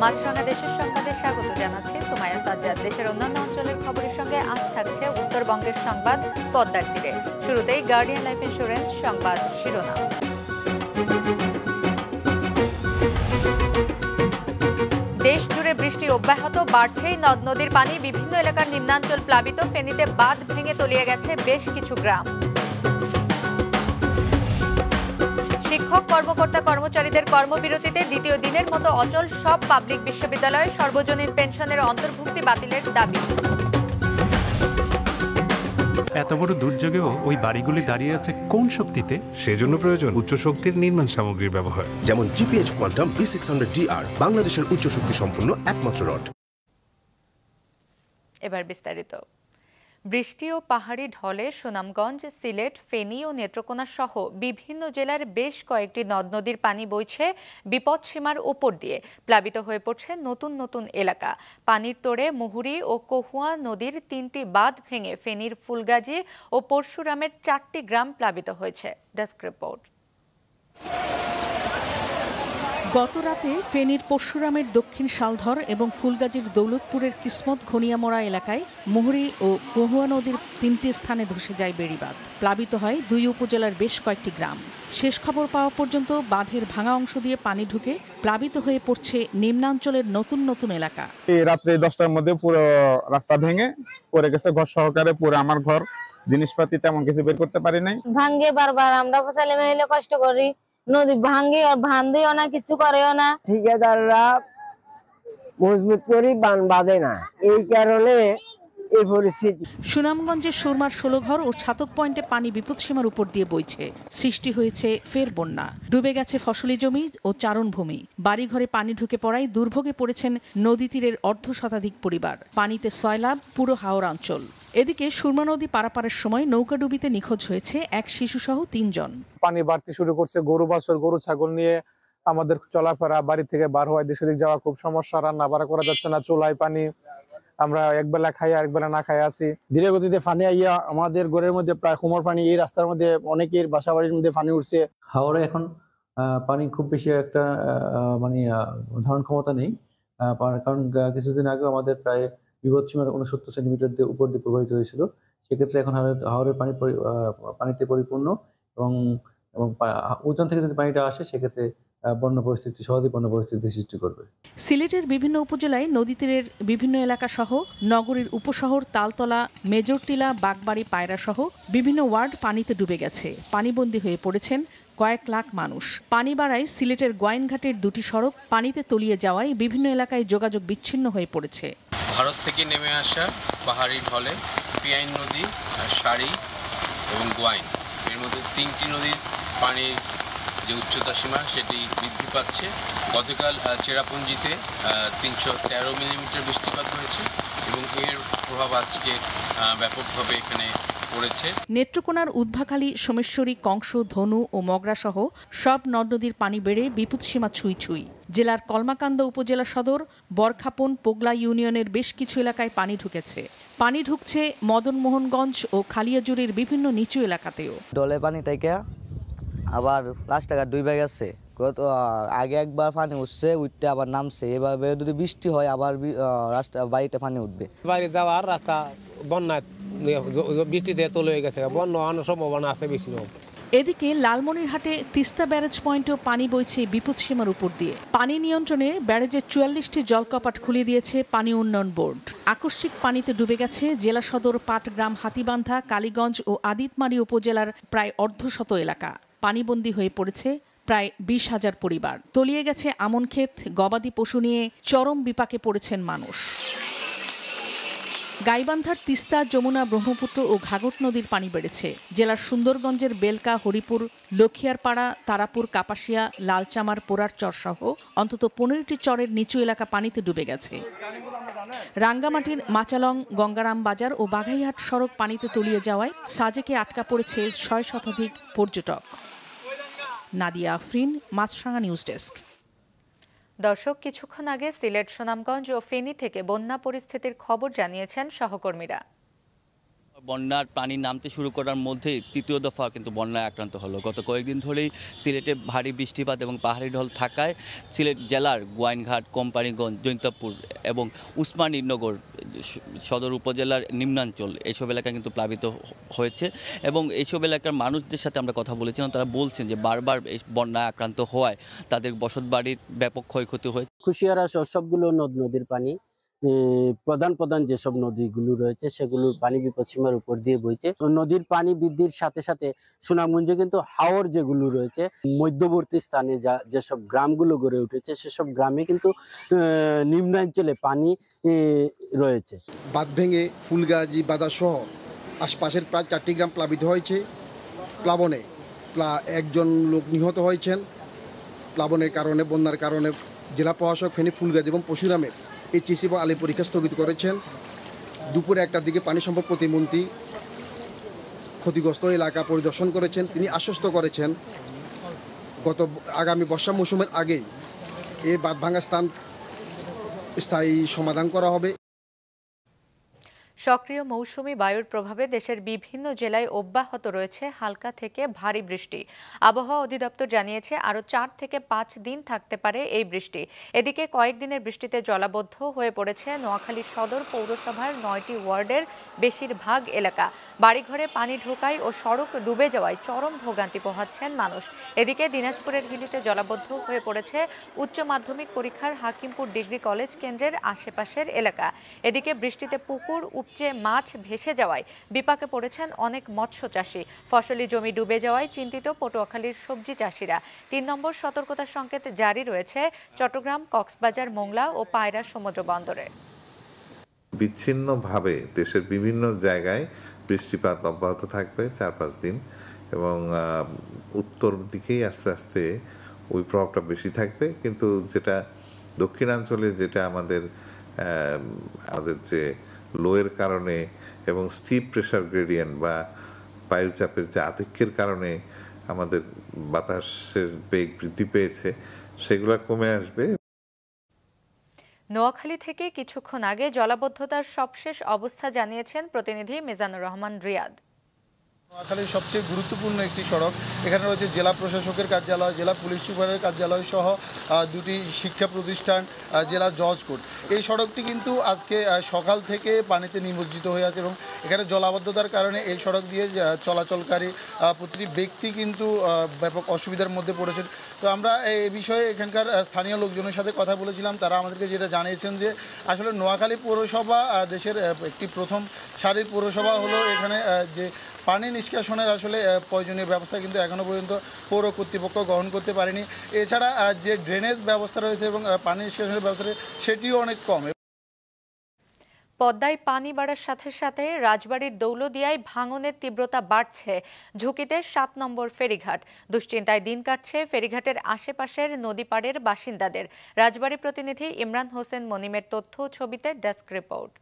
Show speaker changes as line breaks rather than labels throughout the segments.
মাছরাঙা দেশের সংবাদে স্বাগত জানাচ্ছি সুমাইয়া সাজ্জাদ। দেশের অন্যান্য অঞ্চলের খবরের সঙ্গে আজ থাকছে উত্তরবঙ্গের সংবাদ পদ্মার তীরে। শুরুতেই গার্ডিয়ান লাইফ ইন্স্যুরেন্স সংবাদ শিরোনাম। দেশ জুড়ে বৃষ্টি অব্যাহত, বাড়ছেই নদ নদীর পানি। বিভিন্ন এলাকার নিম্নাঞ্চল প্লাবিত। ফেনীতে বাঁধ ভেঙে তলিয়ে গেছে বেশ কিছু গ্রাম। শিক্ষক কর্মকর্তা কর্মচারীদের কর্মবিরতিতে দ্বিতীয় দিনের মতো অচল সব পাবলিক বিশ্ববিদ্যালয়ে। সর্বজনীন পেনশনের অন্তর্ভুক্তি বাতিলের দাবি।
এত বড় দুর্যোগেও ওই বাড়িগুলি দাঁড়িয়ে আছে কোন শক্তিতে?
সেজন্য প্রয়োজন উচ্চ শক্তির নির্মাণ সামগ্রীর ব্যবহার,
যেমন জিপিএইচ কোয়ান্টাম B600DR, বাংলাদেশের উচ্চ শক্তি সম্পন্ন একমাত্র রড।
এবার বিস্তারিত। বৃষ্টি ও পাহাড়ি ঢলে সুনামগঞ্জ, সিলেট, ফেনী ও নেত্রকোনা সহ বিভিন্ন জেলার বেশ কয়েকটি নদ নদীর পানি বইছে বিপদসীমার উপর দিয়ে। প্লাবিত হয়ে পড়ছে নতুন নতুন এলাকা। পানির তোড়ে মুহুরী ও কহুয়া নদীর 3টি বাঁধ ভেঙে ফেনীর ফুলগাজী ও পরশুরামের 4টি গ্রাম প্লাবিত হয়েছে। Desk report.
গতরাতে ফেনীর পরশুরামের দক্ষিণ শালধর এবং ফুলগাজীর দৌলতপুরের কিসমত ঘনিয়ামোড়া এলাকায় মুহুরী ও কহুয়া নদীর 3টি স্থানে ধসে যায় বেড়িবাঁধ। প্লাবিত হয় 2 উপজেলার বেশ কয়েকটি গ্রাম। শেষ খবর পাওয়া পর্যন্ত বাঁধের ভাঙা অংশ দিয়ে পানি ঢুকে প্লাবিত হয়ে পড়ছে নিম্নাঞ্চলের নতুন নতুন এলাকা।
এই রাত্রে 10টার মধ্যে পুরো রাস্তা ভেঙে পড়ে গেছে, ঘর সহকারে পুরো আমার ঘর, জিনিসপাতি তেমন কিছু বের করতে পারি নাই।
ভাঙ্গে বারবার আমরা ছেলে মেয়ে কষ্ট করি, নদী ভাঙ্গে আর ভান্দিও না, কিছু করেও না।
ঠিকাদাররা মজবুত করে বান বাঁধে না, এই কারণে এই পরিস্থিতি।
সুনামগঞ্জের সুরমার 16 ঘর ও ছাতক পয়েন্টে পানি বিপদসীমার উপর দিয়ে বইছে। সৃষ্টি হয়েছে ফের বন্যা। ডুবে গেছে ফসলি জমি ও চারণভূমি। বাড়িঘরে পানি ঢুকে পড়ায় দুর্ভোগে পড়েছেন নদী তীরের অর্ধশতাধিক পরিবার। পানিতে সয়লাব পুরো হাওড় অঞ্চল। এদিকে সুরমা নদী পারাপারের সময় নৌকাডুবিতে নিখোঁজ হয়েছে এক শিশুসহ 3 জন।
পানি বাড়তে শুরু করছে, গরু বাছুর, গরু ছাগল নিয়ে আমাদের চলাফেরা, বাড়ি থেকে বার হওয়া, দেশে দিক যাওয়া খুব সমস্যা। রান্না বাড়া করা যাচ্ছে না, চুলায় পানি। আমরা একবেলা খাই আর একবেলা না খাই আছি।
ধীরে গতিতে পানি আইয়া আমাদের ঘরের মধ্যে প্রায় কোমর পানি। এই রাস্তার মধ্যে অনেকের বাসা বাড়ির মধ্যে পানি উঠছে।
হাওড়ে এখন পানি খুব বেশি একটা মানে ধারণ ক্ষমতা নেই, কারণ কিছুদিন আগে আমাদের প্রায় বিপদসীমার 69 সেন্টিমিটার উপর দিয়ে প্রবাহিত হয়েছিল। সেক্ষেত্রে এখন হাওড়ের পানিতে পরিপূর্ণ এবং উজান থেকে যদি পানিটা আসে সেক্ষেত্রে সহজে বন্যা পরিস্থিতি সৃষ্টি করবে।
সিলেটের বিভিন্ন উপজেলায় নদী তীরের বিভিন্ন এলাকা সহ নগরীর উপশহর তালতলা, মেজরটিলা, বাগবাড়ি, পায়রা সহ বিভিন্ন ওয়ার্ড পানিতে ডুবে গেছে। পানিবন্দী হয়ে পড়েছেন কয়েক লাখ মানুষ। পানি বাড়ায় সিলেটের গোয়াইনঘাটের 2টি সড়ক পানিতে তলিয়ে যাওয়ায় বিভিন্ন এলাকায় যোগাযোগ বিচ্ছিন্ন হয়ে পড়েছে।
ভারত থেকে নেমে আসা পাহাড়ি ঢলে পিয়াইন নদী, সারি এবং গোয়াইন, এর মধ্যে 3টি নদীর পানির যে উচ্চতা সীমা সেটি বৃদ্ধি পাচ্ছে। গতকাল চেরাপুঞ্জিতে 313 মিলিমিটার বৃষ্টিপাত হয়েছে এবং এর প্রভাব আজকে ব্যাপকভাবে এখানে পড়েছে।
নেত্রকোনার উদ্ভাখালী, সোমেশ্বরী, কংস, ধনু ও মগরা সহ সব নদ নদীর পানি বেড়ে বিপদসীমা ছুঁই ছুঁই। জেলার কলমাকান্দা উপজেলা সদর, বরখাপন, পোগলা ইউনিয়নের বেশ কিছু এলাকায় পানি ঢুকেছে। পানি ঢুকছে মদনমোহনগঞ্জ ও খালিয়াজুড়ির বিভিন্ন নিচু এলাকাতেও।
ডলে পানি থেকে আবার রাস্তাঘাট 2 ভাগ আছে। আগে একবার পানি উঠছে, উঠতে আবার নামছে। এভাবে যদি বৃষ্টি হয় আবার রাস্তা বাড়িতে পানি উঠবে।
বাড়ি যাওয়ার রাস্তা বন্যা বৃষ্টিতে তলে গেছে, বন্যা হওয়ার সম্ভাবনা আছে বেশি।
এদিকে লালমনিরহাটে তিস্তা ব্যারেজ পয়েন্টেও পানি বইছে বিপদসীমার উপর দিয়ে। পানি নিয়ন্ত্রণে ব্যারেজের 44টি জলকপাট খুলে দিয়েছে পানি উন্নয়ন বোর্ড। আকস্মিক পানিতে ডুবে গেছে জেলা সদর, পাটগ্রাম, হাতীবান্ধা, কালীগঞ্জ ও আদিতমারি উপজেলার প্রায় অর্ধশত এলাকা। পানিবন্দী হয়ে পড়েছে প্রায় 20,000 পরিবার। তলিয়ে গেছে আমনক্ষেত, গবাদি পশু নিয়ে চরম বিপাকে পড়েছেন মানুষ। গাইবান্ধার তিস্তা, যমুনা, ব্রহ্মপুত্র ও ঘাঘট নদীর পানি বেড়েছে। জেলার সুন্দরগঞ্জের বেলকা, হরিপুর, লখিয়ারপাড়া, তারাপুর, কাপাসিয়া, লালচামার, পোড়ারচর সহ অন্তত 15টি চরের নিচু এলাকা পানিতে ডুবে গেছে। রাঙ্গামাটির মাচালং, গঙ্গারাম বাজার ও বাঘাইহাট সড়ক পানিতে তলিয়ে যাওয়ায় সাজেকে আটকা পড়েছে 6 শতাধিক পর্যটক। নাদিয়া আফরিন, মাছরাঙা নিউজ ডেস্ক।
দর্শক, কিছুক্ষণ আগে সিলেট, সুনামগঞ্জ ও ফেনী থেকে বন্যা পরিস্থিতির খবর জানিয়েছেন সহকর্মীরা।
বন্যার পানি নামতে শুরু করার মধ্যেই তৃতীয় দফা কিন্তু বন্যায় আক্রান্ত হলো। গত কয়েকদিন ধরেই সিলেটে ভারী বৃষ্টিপাত এবং পাহাড়ি ঢল থাকায় সিলেট জেলার গোয়াইনঘাট, কোম্পানিগঞ্জ, জৈন্তাপুর এবং উসমানীনগর সদর উপজেলার নিম্নাঞ্চল এইসব এলাকা কিন্তু প্লাবিত হয়েছে এবং এইসব এলাকার মানুষদের সাথে আমরা কথা বলেছিলাম। তারা বলছেন যে বারবার এই বন্যায় আক্রান্ত হওয়ায় তাদের বসতবাড়ির ব্যাপক ক্ষয়ক্ষতি হয়েছে।
কুশিয়ারা সহ সবগুলো নদ-নদীর পানি, প্রধান যেসব নদীগুলো রয়েছে সেগুলোর পানি বিপদসীমার উপর দিয়ে বইছে। নদীর পানি বৃদ্ধির সাথে সাথে সুনামগঞ্জে কিন্তু হাওর যেগুলো রয়েছে, মধ্যবর্তী স্থানে যেসব গ্রামগুলো গড়ে উঠেছে সেসব গ্রামে কিন্তু নিম্নাঞ্চলে পানি রয়েছে।
বাঁধ ভেঙে ফুলগাজী বাজার সহ আশপাশের প্রায় 4টি গ্রাম প্লাবিত হয়েছে। প্লাবনে একজন লোক নিহত হয়েছেন। প্লাবনের কারণে, বন্যার কারণে জেলা প্রশাসক ফেনী, ফুলগাজী এবং পরশুরামের এইচএসসি বা আলী পরীক্ষা স্থগিত করেছেন। দুপুরে 1টার দিকে পানি সম্পদ প্রতিমন্ত্রী ক্ষতিগ্রস্ত এলাকা পরিদর্শন করেছেন। তিনি আশ্বস্ত করেছেন আগামী বর্ষা মৌসুমের আগেই এই বাঁধ ভাঙা স্থান স্থায়ী সমাধান করা হবে।
সক্রিয় মৌসুমি বায়ুর প্রভাবে দেশের বিভিন্ন জেলায় অব্যাহত রয়েছে হালকা থেকে ভারী বৃষ্টি। আবহাওয়া অধিদপ্তর জানিয়েছে আরও 4 থেকে 5 দিন থাকতে পারে এই বৃষ্টি। এদিকে কয়েকদিনের বৃষ্টিতে জলাবদ্ধ হয়ে পড়েছে নোয়াখালী সদর পৌরসভার 9টি ওয়ার্ডের বেশিরভাগ এলাকা। বাড়িঘরে পানি ঢোকায় ও সড়ক ডুবে যাওয়ায় চরম ভোগান্তি পোহাচ্ছেন মানুষ। এদিকে দিনাজপুরের হিলিতে জলাবদ্ধ হয়ে পড়েছে উচ্চ মাধ্যমিক পরীক্ষার হাকিমপুর ডিগ্রি কলেজ কেন্দ্রের আশেপাশের এলাকা। এদিকে বৃষ্টিতে পুকুর উপচে মাছ ভেসে যাওয়ায় বিপাকে পড়েছেন অনেক মৎস্য চাষী। ফসলি জমি ডুবে যাওয়ায় চিন্তিত পটুয়াখালীর সবজি চাষিরা। 3 নম্বর সতর্কতার সংকেত জারি রয়েছে চট্টগ্রাম, কক্সবাজার, মোংলা ও পায়রা সমুদ্র বন্দরে।
বিচ্ছিন্নভাবে দেশের বিভিন্ন জায়গায় বৃষ্টিপাত অব্যাহত থাকবে 4-5 দিন এবং উত্তর দিকেই আস্তে আস্তে ওই প্রভাবটা বেশি থাকবে। কিন্তু যেটা দক্ষিণাঞ্চলে যেটা আমাদের যে লোয়ের কারণে এবং স্টিপ প্রেশার গ্রেডিয়েন্ট বা বায়ুচাপের যে আধিক্যের কারণে আমাদের বাতাসের বেগ বৃদ্ধি পেয়েছে সেগুলো কমে আসবে।
নোয়াখালী থেকে কিছুক্ষণ আগে জলাবদ্ধতার সবশেষ অবস্থা জানিয়েছেন প্রতিনিধি মিজানুর রহমান রিয়াদ।
নোয়াখালীর সবচেয়ে গুরুত্বপূর্ণ একটি সড়ক। এখানে রয়েছে জেলা প্রশাসকের কার্যালয়, জেলা পুলিশ সুপারের কার্যালয় সহ 2টি শিক্ষা প্রতিষ্ঠান, জেলা জজ কোর্ট। এই সড়কটি কিন্তু আজকে সকাল থেকে পানিতে নিমজ্জিত হয়ে আছে এবং এখানে জলাবদ্ধতার কারণে এই সড়ক দিয়ে চলাচলকারী প্রতিটি ব্যক্তি কিন্তু ব্যাপক অসুবিধার মধ্যে পড়েছেন। তো আমরা এই বিষয়ে এখানকার স্থানীয় লোকজনের সাথে কথা বলেছিলাম। তারা আমাদেরকে যেটা জানিয়েছেন যে আসলে নোয়াখালী পৌরসভা দেশের একটি প্রথম সারির পৌরসভা হলো। এখানে যে পানি নিষ্কাশনের আসলে প্রয়োজনীয় ব্যবস্থা কিন্তু এখনও পর্যন্ত পৌর কর্তৃপক্ষ গ্রহণ করতে পারেনি। এছাড়া যে ড্রেনেজ ব্যবস্থা রয়েছে এবং পানি নিষ্কাশনের ব্যবস্থা সেটিও অনেক কম।
পদ্মায় পানি বাড়ার সাথে সাথে রাজবাড়ীর দৌলদিয়ায় ভাঙনের তীব্রতা বাড়ছে। ঝুঁকিতে 7 নম্বর ফেরিঘাট। দুশ্চিন্তায় দিন কাটছে ফেরিঘাটের আশেপাশের নদীপাড়ের বাসিন্দাদের। রাজবাড়ী প্রতিনিধি ইমরান হোসেন মনিমের তথ্য, ছবিতে ডেস্ক রিপোর্ট।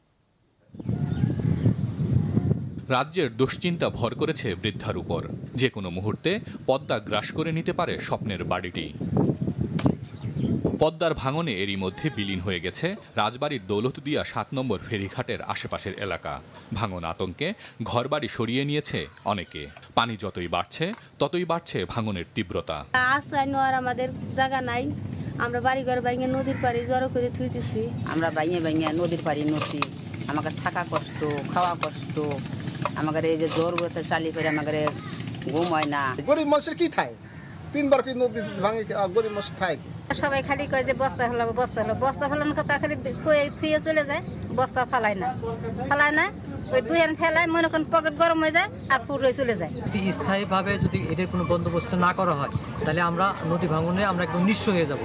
রাজ্যের দুশ্চিন্তা ভর করেছে বৃদ্ধার উপর। যে কোনো মুহূর্তে পদ্মা গ্রাস করে নিতে পারে স্বপ্নের বাড়িটি। পদ্মার ভাঙনে এরই মধ্যে বিলীন হয়ে গেছে রাজবাড়ির দৌলতদিয়া 7 নম্বর ফেরিঘাটের আশেপাশের এলাকা। ভাঙন আতঙ্কে ঘরবাড়ি সরিয়ে নিয়েছে অনেকে। পানি যতই বাড়ছে ততই বাড়ছে ভাঙনের তীব্রতা।
আশ্রয় নেওয়ার আমাদের জায়গা নাই। আমরা বাড়িঘর ভাঙে নদীর পাড়ে জড়ো করে থুইতেছি।
আমরা ভাঙে নদীর পাড়ে নছি। আমাকে থাকা কষ্ট, খাওয়া কষ্ট। আমাদের এই যে জ্বর বসে চালি করে আমাদের ঘুম হয় না।
গরিব মানুষের কি থাকে? 3বার কি নদী ভাঙে, গরিব মানুষ থাকে।
সবাই খালি কয় যে বস্তা ফেলাবো, বস্তা ফেলানোর কথা খালি থুয়ে চলে যায়। বস্তা ফালায় না ওই 2 আন ফেলায়, মনে করেন পকেট গরম হয়ে যায় আর পুরো চলে যায়।
স্থায়ীভাবে যদি এদের কোনো বন্দোবস্ত না করা হয় তাহলে আমরা নদী ভাঙনে আমরা একদম নিঃস্ব হয়ে যাব।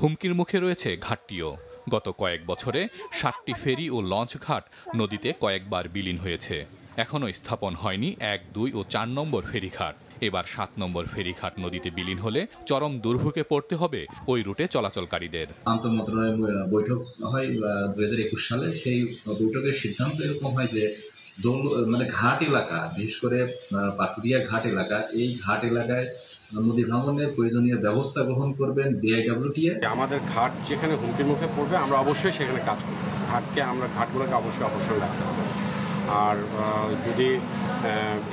হুমকির মুখে রয়েছে ঘাটটিও। গত কয়েক বছরে 7টি ফেরি ও লঞ্চ ঘাট নদীতে কয়েকবার বিলীন হয়েছে। এখনও স্থাপন হয়নি 1, 2 ও 4 নম্বর ফেরিঘাট। এবার 7 নম্বর ফেরিঘাট নদীতে বিলীন হলে চরম দুর্ভোগে পড়তে হবে ওই রুটে চলাচলকারীদের।
আন্তঃমন্ত্রণালয় বৈঠক হয় 2021 সালে। সেই বৈঠকের সিদ্ধান্ত এরকম হয় যে ঘাট এলাকা, বিশেষ করে পাথুরিয়া ঘাট এলাকা, এই ঘাট এলাকায় নদী ভাঙনের প্রয়োজনীয় ব্যবস্থা গ্রহণ করবেন বিআইডব্লিউটিএ।
আমাদের ঘাট যেখানে হুমকির মুখে পড়বে আমরা অবশ্যই সেখানে কাজ করব। ঘাটগুলোকে অবশ্যই রাখতে হবে।
আর যদি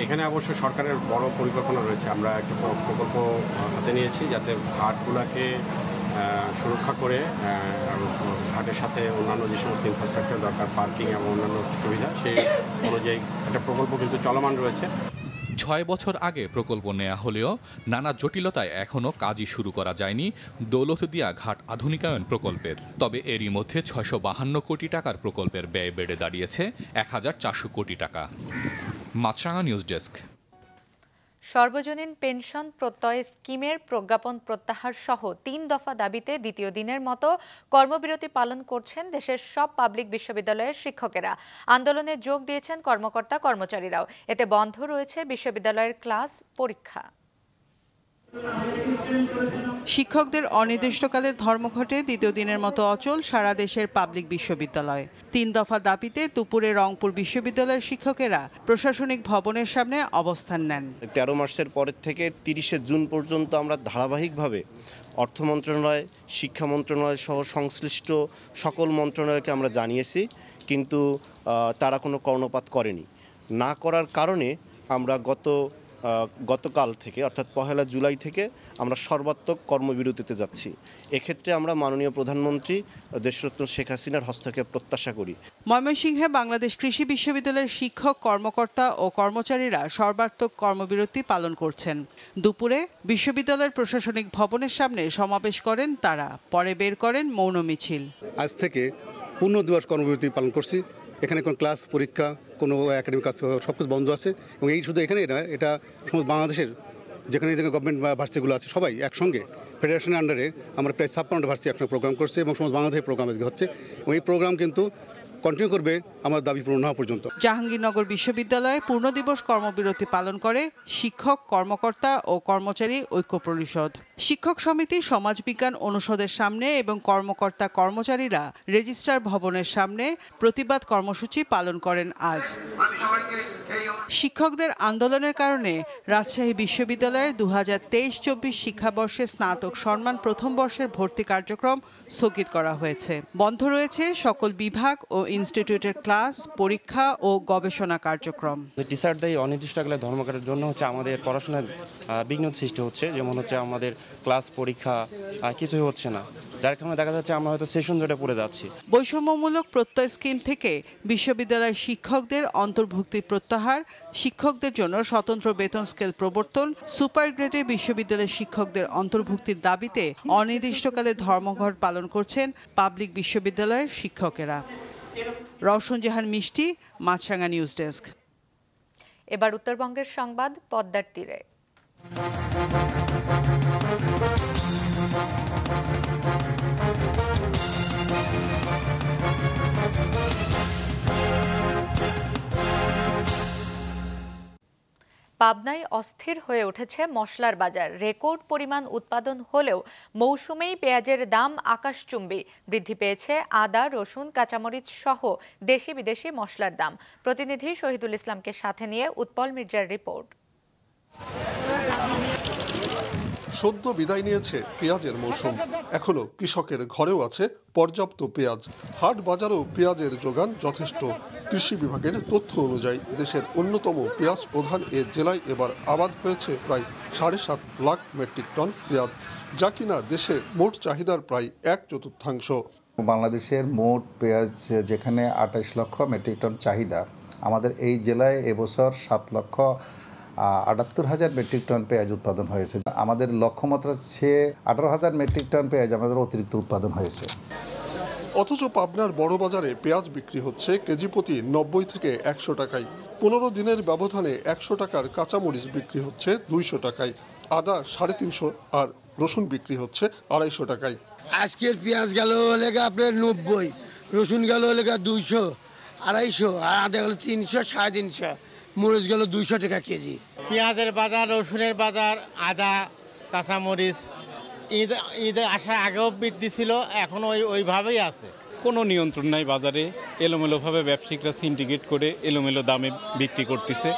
এখানে অবশ্য সরকারের বড় পরিকল্পনা রয়েছে, আমরা একটা প্রকল্প হাতে নিয়েছি যাতে ঘাটগুলোকে সুরক্ষা করে ঘাটের সাথে অন্যান্য যে সমস্ত ইনফ্রাস্ট্রাকচার দরকার, পার্কিং এবং অন্যান্য সুবিধা, সেই অনুযায়ী একটা প্রকল্প কিন্তু চলমান রয়েছে।
6 বছর আগে প্রকল্প নেওয়া হলেও নানা জটিলতায় এখনও কাজই শুরু করা যায়নি দৌলতদিয়া ঘাট আধুনিকায়ন প্রকল্পের। তবে এরই মধ্যে 652 কোটি টাকার প্রকল্পের ব্যয় বেড়ে দাঁড়িয়েছে 1400 কোটি টাকা। মাছরাঙা নিউজ ডেস্ক।
সর্বজনীন পেনশন প্রত্যয় স্কিমের প্রজ্ঞাপন প্রত্যাহার সহ 3 দফা দাবিতে দ্বিতীয় দিনের মতো কর্মবিরতি পালন করছেন দেশের সব পাবলিক বিশ্ববিদ্যালয়ের শিক্ষকেরা। আন্দোলনে যোগ দিয়েছেন কর্মকর্তা কর্মচারীরাও। এতে বন্ধ রয়েছে বিশ্ববিদ্যালয়ের ক্লাস, পরীক্ষা।
শিক্ষকদের অনির্দিষ্টকালের ধর্মঘটে দ্বিতীয় দিনের মতো অচল সারা দেশের পাবলিক বিশ্ববিদ্যালয়। 3 দফা দাবিতে দুপুরে রংপুর বিশ্ববিদ্যালয়ের শিক্ষকেরা প্রশাসনিক ভবনের সামনে অবস্থান নেন।
13 মার্চের পরের থেকে 30শে জুন পর্যন্ত আমরা ধারাবাহিকভাবে অর্থ মন্ত্রণালয়, শিক্ষা মন্ত্রণালয় সহ সংশ্লিষ্ট সকল মন্ত্রণালয়কে আমরা জানিয়েছি, কিন্তু তারা কোনো কর্ণপাত করেনি। না করার কারণে আমরা গতকাল থেকে অর্থাৎ 1 জুলাই থেকে আমরা সর্বাত্মক কর্মবিরতিতে যাচ্ছি। এক্ষেত্রে আমরা মাননীয় প্রধানমন্ত্রী দেশরত্ন শেখ হাসিনার হস্তক্ষেপ প্রত্যাশা করি।
ময়মনসিংহে বাংলাদেশ কৃষি বিশ্ববিদ্যালয়ের শিক্ষক, কর্মকর্তা ও কর্মচারীরা সর্বাত্মক কর্মবিরতি পালন করছেন। দুপুরে বিশ্ববিদ্যালয়ের প্রশাসনিক ভবনের সামনে সমাবেশ করেন তারা, পরে বের করেন মৌন মিছিল।
আজ থেকে পূর্ণ দিবস কর্মবিরতি পালন করছি। এখানে কোনো ক্লাস, পরীক্ষা, কোনো একাডেমিক কাজ সব কিছু বন্ধ আছে এবং এই শুধু এখানেই না, এটা সমস্ত বাংলাদেশের যেখানে গভর্নমেন্ট ভার্সিটিগুলো আছে সবাই একসঙ্গে ফেডারেশনের আন্ডারে আমরা প্রায় 56টা ভার্সিটি একসঙ্গে প্রোগ্রাম করছি এবং সমস্ত বাংলাদেশের প্রোগ্রাম হচ্ছে এবং এই প্রোগ্রাম কিন্তু কন্টিনিউ করবে আমার দাবি পূরণ হওয়া পর্যন্ত।
জাহাঙ্গীরনগর বিশ্ববিদ্যালয়ে পূর্ণ দিবস কর্মবিরতি পালন করে শিক্ষক, কর্মকর্তা ও কর্মচারী ঐক্য পরিষদ। শিক্ষক সমিতি সমাজবিজ্ঞান অনুষদের সামনে এবং কর্মকর্তা কর্মচারীরা রেজিস্ট্রার ভবনের সামনে প্রতিবাদ কর্মসূচি পালন করেন আজ। শিক্ষকদের আন্দোলনের কারণে রাজশাহী বিশ্ববিদ্যালয়ের 2023-24 শিক্ষাবর্ষে স্নাতক সম্মান প্রথম বর্ষের ভর্তি কার্যক্রম স্থগিত করা হয়েছে। বন্ধ রয়েছে সকল বিভাগ ও ইনস্টিটিউটের ক্লাস, পরীক্ষা ও গবেষণা কার্যক্রম।
টিচারদের অনির্দিষ্টকালের ধর্মঘটের জন্য আমাদের পড়াশোনার বিঘ্ন সৃষ্টি হচ্ছে, যেমন আমাদের ক্লাস, পরীক্ষা কিছুই হচ্ছে না, যার কারণে দেখা যাচ্ছে আমরা হয়তো সেশন জটে পড়ে যাচ্ছি।
বৈষম্যমূলক প্রত্যয় স্কিম থেকে বিশ্ববিদ্যালয়ের শিক্ষকদের অন্তর্ভুক্তি প্রত্যাহার, শিক্ষকদের জন্য স্বতন্ত্র বেতন স্কেল প্রবর্তন, সুপার গ্রেডে বিশ্ববিদ্যালয়ের শিক্ষকদের অন্তর্ভুক্তির দাবিতে অনির্দিষ্টকালে ধর্মঘট পালন করছেন পাবলিক বিশ্ববিদ্যালয়ের শিক্ষকেরা। রওশন জাহান মিষ্টি, মাছরাঙা নিউজ ডেস্ক।
এবার উত্তরবঙ্গের সংবাদ পদ্মার তীরে। পাবনায় অস্থির হয়ে উঠেছে মশলার বাজার। রেকর্ড পরিমাণ উৎপাদন হলেও মৌসুমেই পেঁয়াজের দাম আকাশচুম্বী। বৃদ্ধি পেয়েছে আদা, রসুন, কাঁচামরিচ সহ দেশি বিদেশি মশলার দাম। প্রতিনিধি শহীদুল ইসলামকে সাথে নিয়ে উৎপল মির্জার রিপোর্ট।
সদ্য বিদায় নিয়েছে পেঁয়াজের মৌসুম। এখনো কৃষকের ঘরেও আছে পর্যাপ্ত পেঁয়াজ। হাট বাজারেও পেঁয়াজের যোগান যথেষ্ট। কৃষি বিভাগের তথ্য অনুযায়ী দেশের অন্যতম পেঁয়াজ প্রধান এ জেলায় এবার আবাদ হয়েছে প্রায় 7.5 লাখ মেট্রিক টন পেঁয়াজ, যা কিনা দেশে মোট চাহিদার প্রায় 1/4।
বাংলাদেশের মোট পেঁয়াজ যেখানে 28 লক্ষ মেট্রিক টন চাহিদা, আমাদের এই জেলায় এবছর 7,78,000 মেট্রিক টন পেঁয়াজ উৎপাদন হয়েছে। আমাদের লক্ষ্যমাত্রার চেয়ে 18,000 মেট্রিক টন পেঁয়াজ আমাদের অতিরিক্ত উৎপাদন হয়েছে।
অথচ পাবনার বড় বাজারে পেঁয়াজ বিক্রি হচ্ছে কেজি প্রতি 90 থেকে 100 টাকায়। 15 দিনের ব্যবধানে 100 টাকার কাঁচামরিচ বিক্রি হচ্ছে 200 টাকায়, আদা 350 আর রসুন বিক্রি হচ্ছে 250 টাকায়।
আজকের পেঁয়াজ গেল হলে আপনার 90, রসুন গেল হলে 200, 250 আর আদা গেল 300, 350, মরিচ গেল 200 টাকা কেজি।
পেঁয়াজের বাজার, রসুনের বাজার, আদা, কাঁচামরিচ ঈদ আসার আগেও বৃদ্ধি ছিল, এখন ওইভাবেই আছে।
কোনো নিয়ন্ত্রণ নাই বাজারে। এলোমেলোভাবে ব্যবসায়িকরা সিন্ডিকেট করে এলোমেলো দামে বিক্রি করতেছে।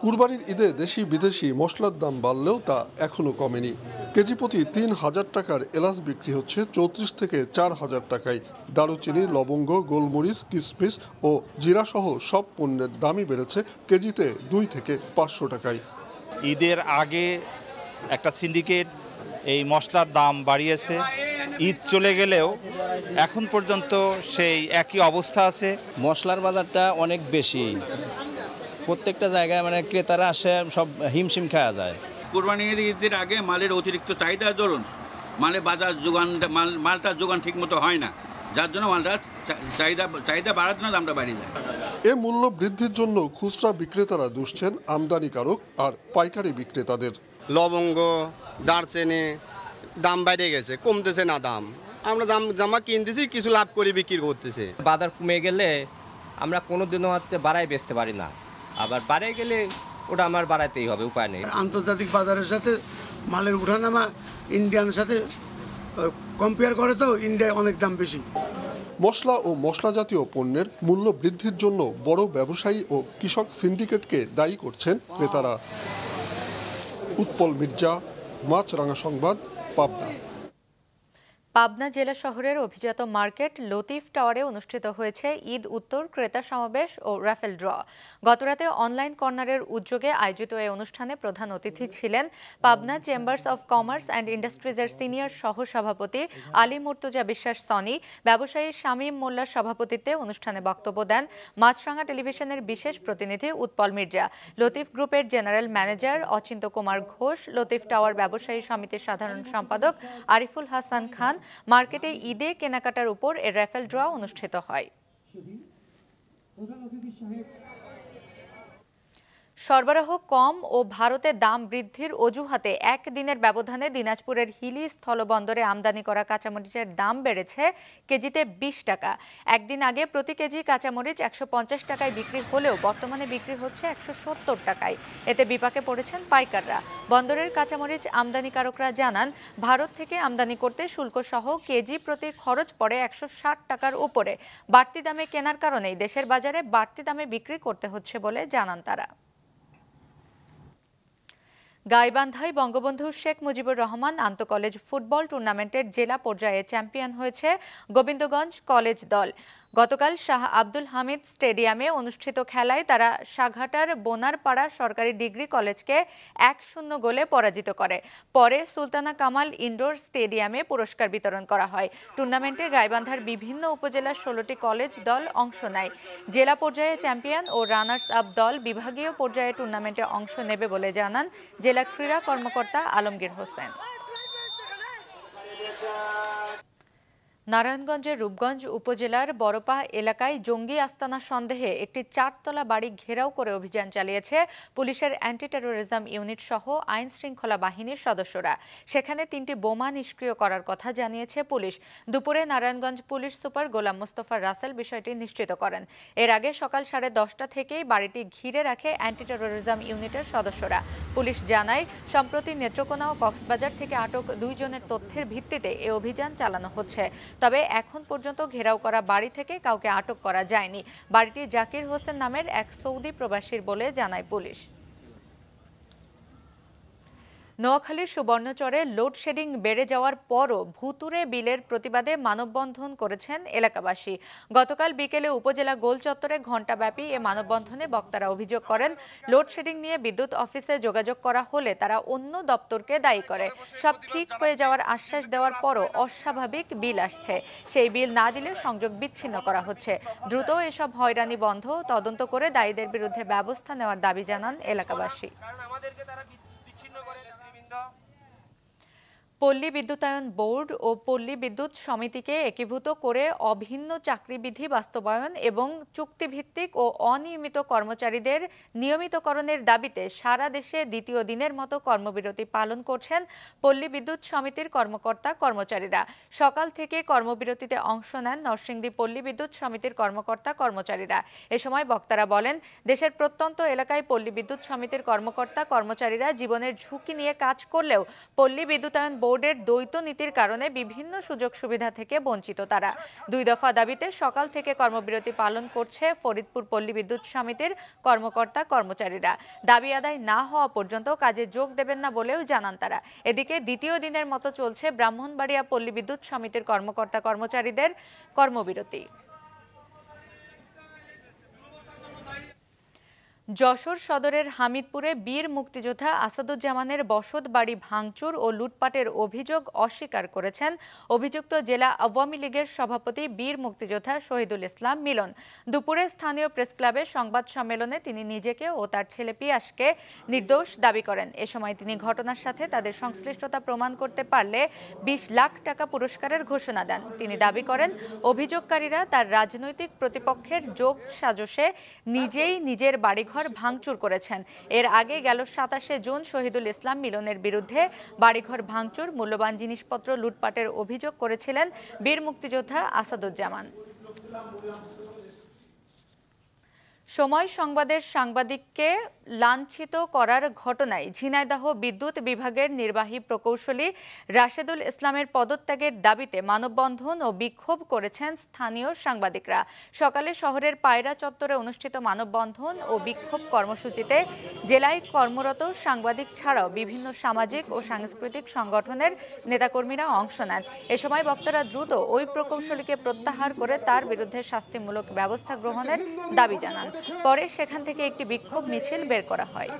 কুরবানির ঈদে দেশি বিদেশি মশলার দাম বাড়লেও তা এখনো কমেনি। কেজি প্রতি ৩,০০০ টাকার এলাচ বিক্রি হচ্ছে ৩৪ থেকে ৪,০০০ টাকায়। দারুচিনি, লবঙ্গ, গোলমরিচ, কিশমিশ ও জিরা সহ সব পণ্যের দামই বেড়েছে কেজিতে ২ থেকে ৫০০ টাকায়।
ঈদের আগে একটা সিন্ডিকেট এই মশলার দাম বাড়িয়েছে, ঈদ চলে গেলেও এখন পর্যন্ত সেই একই অবস্থা আছে।
মশলার বাজারটা অনেক বেশি, প্রত্যেকটা জায়গায় মানে ক্রেতারা আসে সব হিমশিম খাওয়া যায়।
কোরবানির ঈদের আগে মালের অতিরিক্ত চাহিদার দরুন মালের বাজার মালটার যোগান ঠিকমতো হয় না, যার জন্য মালটা চাহিদা বাড়ার জন্য দামটা বাড়িয়ে যায়।
এ মূল্য বৃদ্ধির জন্য খুচরা বিক্রেতারা দুষছেন আমদানিকারক আর পাইকারি বিক্রেতাদের।
লবঙ্গ, দারচিনি দাম বেড়ে গেছে, কমতেছে না দাম। আমরা জামা কিনতেছি, কিছু লাভ করে বিক্রি করতেছে।
বাজার কমে গেলে আমরা কোনোদিনও বাড়াই বেচতে পারি না, আবার বাড়াই গেলে ওটা আমার বাড়াইতেই হবে, উপায় নেই।
আন্তর্জাতিক বাজারের সাথে মালের উঠানামা ইন্ডিয়ানের সাথে কম্পেয়ার করে তো ইন্ডিয়ায় অনেক দাম বেশি।
মশলা ও মশলা জাতীয় পণ্যের মূল্য বৃদ্ধির জন্য বড় ব্যবসায়ী ও কৃষক সিন্ডিকেটকে দায়ী করছেন ক্রেতারা। উৎপল মির্জা, মাছরাঙা সংবাদ, পাবনা।
পাবনা জেলা শহরের অভিজাত মার্কেট লতিফ টাওয়ারে অনুষ্ঠিত হয়েছে ঈদ উত্তর ক্রেতা সমাবেশ ও রাফেল ড্র। গতরাতে অনলাইন কর্নারের উদ্যোগে আয়োজিত এই অনুষ্ঠানে প্রধান অতিথি ছিলেন Pabna chambers of commerce and ইন্ডাস্ট্রিজের সিনিয়র সহ সভাপতি আলী মুর্তজা বিশ্বাস সনি। ব্যবসায়ী শামীম মোল্লার সভাপতিত্বে অনুষ্ঠানে বক্তব্য দেন মাছরাঙা টেলিভিশনের বিশেষ প্রতিনিধি উৎপল মির্জা, লতিফ গ্রুপের general manager Achinta Kumar Ghosh, Latif tower ব্যবসায়ী সমিতির সাধারণ সম্পাদক আরিফুল হাসান খান। মার্কেটে ঈদে কেনাকাটার উপর এর রাফেল ড্র অনুষ্ঠিত হয়। সরবরাহ কম ও ভারতে দাম বৃদ্ধির অজুহাতে একদিনের ব্যবধানে দিনাজপুরের হিলি স্থলবন্দরে আমদানি করা কাঁচামরিচের দাম বেড়েছে কেজিতে ২০ টাকা। একদিন আগে প্রতি কেজি কাঁচামরিচ ১৫০ টাকায় বিক্রি হলেও বর্তমানে বিক্রি হচ্ছে ১৭০ টাকায়। এতে বিপাকে পড়েছেন পাইকাররা। বন্দরের কাঁচামরিচ আমদানিকারকরা জানান, ভারত থেকে আমদানি করতে শুল্কসহ কেজি প্রতি খরচ পড়ে ১৬০ টাকার উপরে। বাড়তি দামে কেনার কারণেই দেশের বাজারে বাড়তি দামে বিক্রি করতে হচ্ছে বলে জানান তারা। গাইবান্ধায় বঙ্গবন্ধু শেখ মুজিবুর রহমান আন্তঃকলেজ ফুটবল টুর্নামেন্টের জেলা পর্যায়ে চ্যাম্পিয়ন হয়েছে গোবিন্দগঞ্জ কলেজ দল। গতকাল শাহ আব্দুল হামিদ স্টেডিয়ামে অনুষ্ঠিত খেলায় তারা সাঘাটার বোনারপাড়া সরকারি ডিগ্রি কলেজকে ১-০ গোলে পরাজিত করে। পরে সুলতানা কামাল ইনডোর স্টেডিয়ামে পুরস্কার বিতরণ করা হয়। টুর্নামেন্টে গাইবান্ধার বিভিন্ন উপজেলার ১৬টি কলেজ দল অংশ নেয়। জেলা পর্যায়ে চ্যাম্পিয়ন ও রানার্স আপ দল বিভাগীয় পর্যায়ে টুর্নামেন্টে অংশ নেবে বলে জানান জেলা ক্রীড়া কর্মকর্তা আলমগীর হোসেন। নারায়ণগঞ্জের রূপগঞ্জ উপজেলার বড়পা এলাকায় জঙ্গি আস্তানা সন্দেহে একটি ৪তলা বাড়ি ঘেরাও করে অভিযান চালিয়েছে পুলিশের অ্যান্টি টেরোরিজম ইউনিট সহ আইন শৃঙ্খলা বাহিনীর সদস্যরা। সেখানে ৩টি বোমা নিষ্ক্রিয় করার কথা জানিয়েছে পুলিশ। দুপুরে নারায়ণগঞ্জ পুলিশ সুপার গোলাম মোস্তফা রাসেল বিষয়টি নিশ্চিত করেন। এর আগে সকাল 10:30 থেকেই বাড়িটি ঘিরে রাখে অ্যান্টি টেরোরিজম ইউনিটের সদস্যরা। পুলিশ জানায়, সম্প্রতি নেত্রকোনা ও কক্সবাজার থেকে আটক 2 জনের তথ্যের ভিত্তিতে এ অভিযান চালানো হচ্ছে। তবে এখন পর্যন্ত ঘেরাও করা বাড়ি থেকে কাউকে আটক করা যায়নি। বাড়িটি জাকির হোসেন নামের এক সৌদি প্রবাসীর বলে জানায় পুলিশ। নোয়াখালীর সুবর্ণচরে লোডশেডিং বেড়ে যাওয়ার পরও ভুতুরে বিলের প্রতিবাদে মানববন্ধন করেছেন এলাকাবাসী। গতকাল বিকেলে উপজেলা গোল চত্বরে ঘণ্টাব্যাপী এ মানববন্ধনে বক্তারা অভিযোগ করেন, লোডশেডিং নিয়ে বিদ্যুৎ অফিসে যোগাযোগ করা হলে তারা অন্য দপ্তরকে দায়ী করে। সব ঠিক হয়ে যাওয়ার আশ্বাস দেওয়ার পরও অস্বাভাবিক বিল আসছে। সেই বিল না দিলে সংযোগ বিচ্ছিন্ন করা হচ্ছে। দ্রুত এসব হয়রানি বন্ধ, তদন্ত করে দায়ীদের বিরুদ্ধে ব্যবস্থা নেওয়ার দাবি জানান এলাকাবাসী। পল্লী বিদ্যুতায়ন বোর্ড ও পল্লী বিদ্যুৎ সমিতিকে একীভূত করে অভিন্ন চাকরিবিধি বাস্তবায়ন এবং চুক্তিভিত্তিক ও অনিয়মিত কর্মচারীদের নিয়মিতকরণের দাবিতে সারা দেশে দ্বিতীয় দিনের মতো কর্মবিরতি পালন করছেন পল্লী বিদ্যুৎ সমিতির কর্মকর্তা কর্মচারীরা। সকাল থেকে কর্মবিরতিতে অংশ নেন নরসিংদী পল্লী বিদ্যুৎ সমিতির কর্মকর্তা কর্মচারীরা। এ সময় বক্তারা বলেন, দেশের প্রত্যন্ত এলাকায় পল্লী বিদ্যুৎ সমিতির কর্মকর্তা কর্মচারীরা জীবনের ঝুঁকি নিয়ে কাজ করলেও পল্লী বিদ্যুতায়ন বোর্ডের দ্বৈত নীতির কারণে বিভিন্ন সুযোগ সুবিধা থেকে বঞ্চিত তারা। 2 দফা দাবিতে সকাল থেকে কর্মবিরতি পালন করছে ফরিদপুর পল্লী বিদ্যুৎ সমিতির কর্মকর্তা কর্মচারীরা। দাবি আদায় না হওয়া পর্যন্ত কাজে যোগ দেবেন না বলেও জানান তারা। এদিকে দ্বিতীয় দিনের মতো চলছে ব্রাহ্মণবাড়িয়া পল্লী বিদ্যুৎ সমিতির কর্মকর্তা কর্মচারীদের কর্মবিরতি। যশোর সদরের হামিদপুরে বীর মুক্তিযোদ্ধা আসাদুজ্জামানের বসত বাড়ি ভাঙচুর ও লুটপাটের অভিযোগ অস্বীকার করেছেন অভিযুক্ত জেলা আওয়ামী লীগের সভাপতি বীর মুক্তিযোদ্ধা শহীদুল ইসলাম মিলন। দুপুরে স্থানীয় প্রেস ক্লাবে সংবাদ সম্মেলনে তিনি নিজেকে ও তার ছেলে পিয়াসকে নির্দোষ দাবি করেন। এ সময় তিনি ঘটনার সাথে তাদের সংশ্লিষ্টতা প্রমাণ করতে পারলে 20 লাখ টাকা পুরস্কারের ঘোষণা দেন। তিনি দাবি করেন অভিযোগকারীরা তার রাজনৈতিক প্রতিপক্ষের যোগ সাজশে নিজেই নিজের বাড়িঘর ভাঙচুর করেছেন। এর আগে গেল 27 জুন শহীদুল ইসলাম মিলনের বিরুদ্ধে বাড়িঘর ভাঙচুর, মূল্যবান জিনিসপত্র লুটপাটের অভিযোগ করেছিলেন বীর মুক্তিযোদ্ধা আসাদুজ্জামান। সময় সংবাদের সাংবাদিককে লাঞ্ছিত করার ঘটনায় ঝিনাইদহ বিদ্যুৎ বিভাগের নির্বাহী প্রকৌশলী রাশেদুল ইসলামের পদত্যাগের দাবিতে মানববন্ধন ও বিক্ষোভ করেছেন স্থানীয় সাংবাদিকরা। সকালে শহরের পায়রা চত্বরে অনুষ্ঠিত মানববন্ধন ও বিক্ষোভ কর্মসূচিতে জেলায় কর্মরত সাংবাদিক ছাড়াও বিভিন্ন সামাজিক ও সাংস্কৃতিক সংগঠনের নেতাকর্মীরা অংশ নেন। এ সময় বক্তারা দ্রুত ওই প্রকৌশলীকে প্রত্যাহার করে তার বিরুদ্ধে শাস্তিমূলক ব্যবস্থা গ্রহণের দাবি জানান। পরে সেখান থেকে একটি বিক্ষোভ মিছিল বের করা হয়।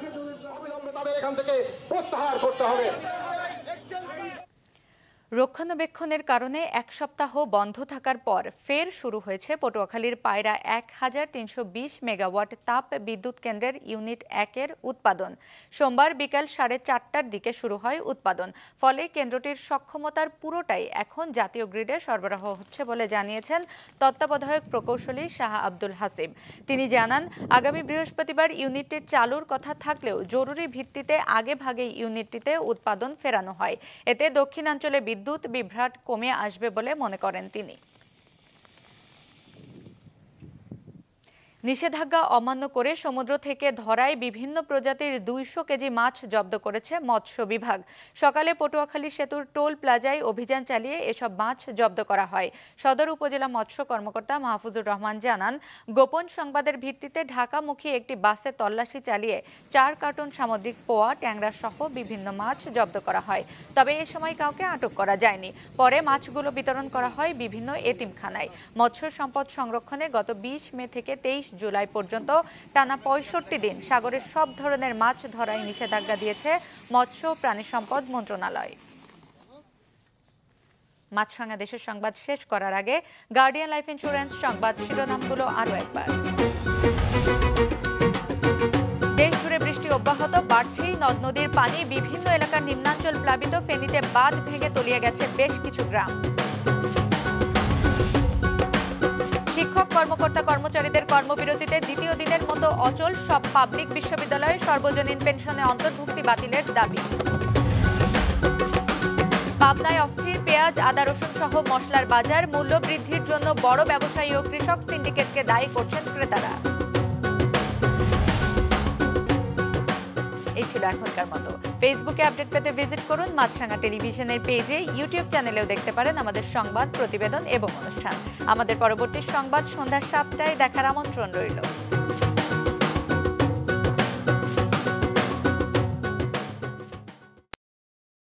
রক্ষণাবেক্ষণের কারণে 1 সপ্তাহ বন্ধ থাকার পর ফের শুরু হয়েছে পটুয়াখালীর পায়রা 1320 মেগাওয়াট তাপ বিদ্যুৎ কেন্দ্রের ইউনিট 1-এর উৎপাদন। সোমবার বিকাল 4:30টার দিকে শুরু হয় উৎপাদন। ফলে কেন্দ্রটির সক্ষমতার পুরোটাই এখন জাতীয় গ্রিডে সরবরাহ হচ্ছে বলে জানিয়েছেন তত্ত্বাবধায়ক প্রকৌশলী শাহ আব্দুল হাসিব। তিনি জানান, আগামী বৃহস্পতিবার ইউনিটটির চালুর কথা থাকলেও জরুরি ভিত্তিতে আগেভাগেই ইউনিটটিতে উৎপাদন ফেরানো হয়। এতে দক্ষিণাঞ্চলে বিদ্যুৎ বিভ্রাট কমে আসবে বলে মনে করেন তিনি। নিষেধাজ্ঞা অমান্য করে সমুদ্র থেকে ধরায় বিভিন্ন প্রজাতির 200 কেজি মাছ জব্দ করেছে মৎস্য বিভাগ। সকালে পটুয়াখালী সেতুর টোল প্লাজায় অভিযান চালিয়ে এসব মাছ জব্দ করা হয়। সদর উপজেলা মৎস্য কর্মকর্তা মাহফুজুর রহমান জানান, গোপন সংবাদের ভিত্তিতে ঢাকামুখী একটি বাসে তল্লাশি চালিয়ে 4 কার্টন সামুদ্রিক পোয়া, ট্যাংরা সহ বিভিন্ন মাছ জব্দ করা হয়। তবে এ সময় কাউকে আটক করা যায়নি। পরে মাছগুলো বিতরণ করা হয় বিভিন্ন এতিমখানায়। মৎস্য সম্পদ সংরক্ষণে গত 20 মে থেকে 23 জুলাই পর্যন্ত টানা 65 দিন সাগরের সব ধরনের মাছ ধরায় নিষেধাজ্ঞা দিয়েছে মৎস্য প্রাণী সম্পদ মন্ত্রণালয়। মাছরাঙা দেশের সংবাদ শেষ করার আগে গার্ডিয়ান লাইফ ইন্স্যুরেন্স সংবাদ শিরোনামগুলো আরও একবার। দেশ জুড়ে বৃষ্টি অব্যাহত, বাড়ছেই নদ নদীর পানি। বিভিন্ন এলাকার নিম্নাঞ্চল প্লাবিত, ফেনীতে বাঁধ ভেঙে তলিয়ে গেছে বেশ কিছু গ্রাম। শিক্ষক কর্মকর্তা কর্মচারীদের কর্মবিরতিতে দ্বিতীয় দিনের মতো অচল সব পাবলিক বিশ্ববিদ্যালয়ে সর্বজনীন পেনশনে অন্তর্ভুক্তি বাতিলের দাবি। পাবনায় অস্থির পেঁয়াজ, আদা, রসুন সহ মশলার বাজার। মূল্য বৃদ্ধির জন্য বড় ব্যবসায়ী ও কৃষক সিন্ডিকেটকে দায়ী করছেন ক্রেতারা। এই ছিল এখনকার মতো। ফেসবুকে আপডেট পেতে ভিজিট করুন মাছরাঙা টেলিভিশনের পেজে। ইউটিউব চ্যানেলেও দেখতে পারেন আমাদের সংবাদ, প্রতিবেদন এবং অনুষ্ঠান। আমাদের পরবর্তী সংবাদ সন্ধ্যা 7টায় দেখার আমন্ত্রণ রইল।